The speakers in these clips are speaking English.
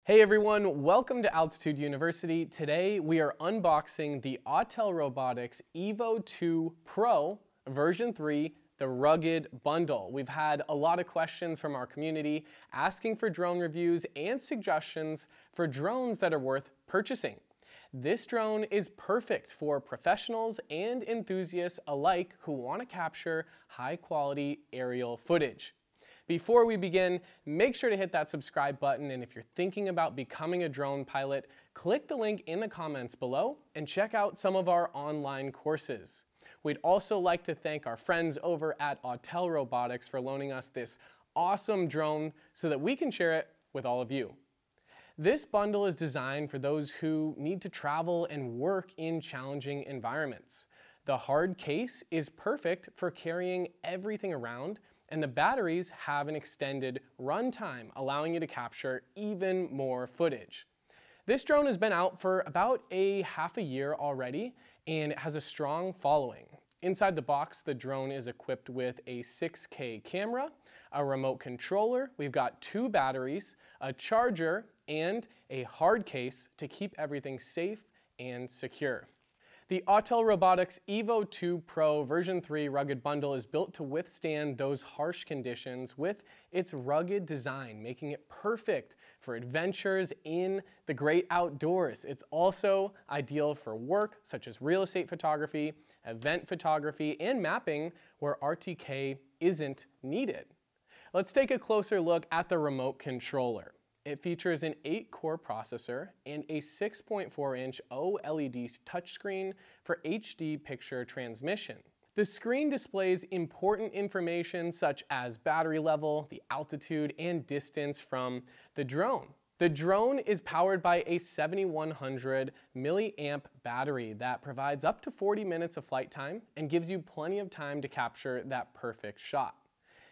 Hey everyone, welcome to Altitude University. Today we are unboxing the Autel Robotics EVO 2 Pro version 3, the rugged bundle. We've had a lot of questions from our community asking for drone reviews and suggestions for drones that are worth purchasing. This drone is perfect for professionals and enthusiasts alike who want to capture high quality aerial footage. Before we begin, make sure to hit that subscribe button, and if you're thinking about becoming a drone pilot, click the link in the comments below and check out some of our online courses. We'd also like to thank our friends over at Autel Robotics for loaning us this awesome drone so that we can share it with all of you. This bundle is designed for those who need to travel and work in challenging environments. The hard case is perfect for carrying everything around, and the batteries have an extended runtime, allowing you to capture even more footage. This drone has been out for about half a year already, and it has a strong following. Inside the box, the drone is equipped with a 6K camera, a remote controller, we've got 2 batteries, a charger, and a hard case to keep everything safe and secure. The Autel Robotics EVO 2 Pro version 3 rugged bundle is built to withstand those harsh conditions with its rugged design, making it perfect for adventures in the great outdoors. It's also ideal for work such as real estate photography, event photography, and mapping where RTK isn't needed. Let's take a closer look at the remote controller. It features an 8-core processor and a 6.4-inch OLED touchscreen for HD picture transmission. The screen displays important information such as battery level, the altitude, and distance from the drone. The drone is powered by a 7100 milliamp battery that provides up to 40 minutes of flight time and gives you plenty of time to capture that perfect shot.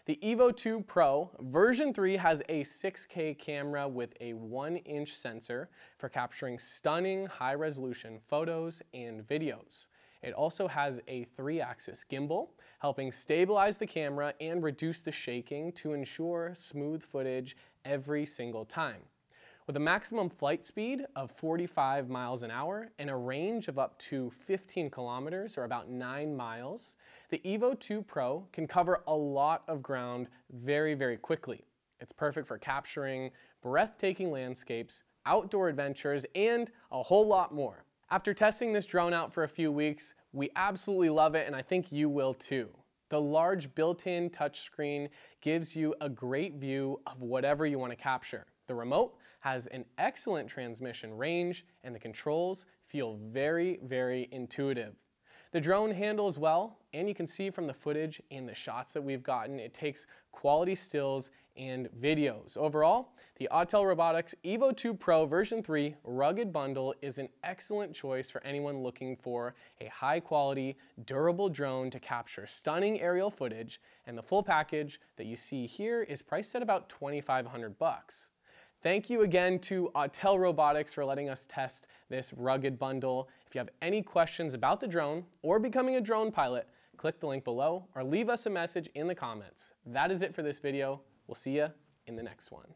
The EVO 2 Pro version 3 has a 6K camera with a 1-inch sensor for capturing stunning high-resolution photos and videos. It also has a 3-axis gimbal, helping stabilize the camera and reduce the shaking to ensure smooth footage every single time. With a maximum flight speed of 45 miles an hour and a range of up to 15 kilometers or about 9 miles, the EVO 2 Pro can cover a lot of ground very quickly. It's perfect for capturing breathtaking landscapes, outdoor adventures, and a whole lot more. After testing this drone out for a few weeks, we absolutely love it, and I think you will too. The large built-in touchscreen gives you a great view of whatever you want to capture. The remote has an excellent transmission range, and the controls feel very intuitive. The drone handles well, and you can see from the footage and the shots that we've gotten, it takes quality stills and videos. Overall, the Autel Robotics EVO 2 Pro version 3 rugged bundle is an excellent choice for anyone looking for a high-quality, durable drone to capture stunning aerial footage, and the full package that you see here is priced at about $2,500. Thank you again to Autel Robotics for letting us test this rugged bundle. If you have any questions about the drone or becoming a drone pilot, click the link below or leave us a message in the comments. That is it for this video. We'll see you in the next one.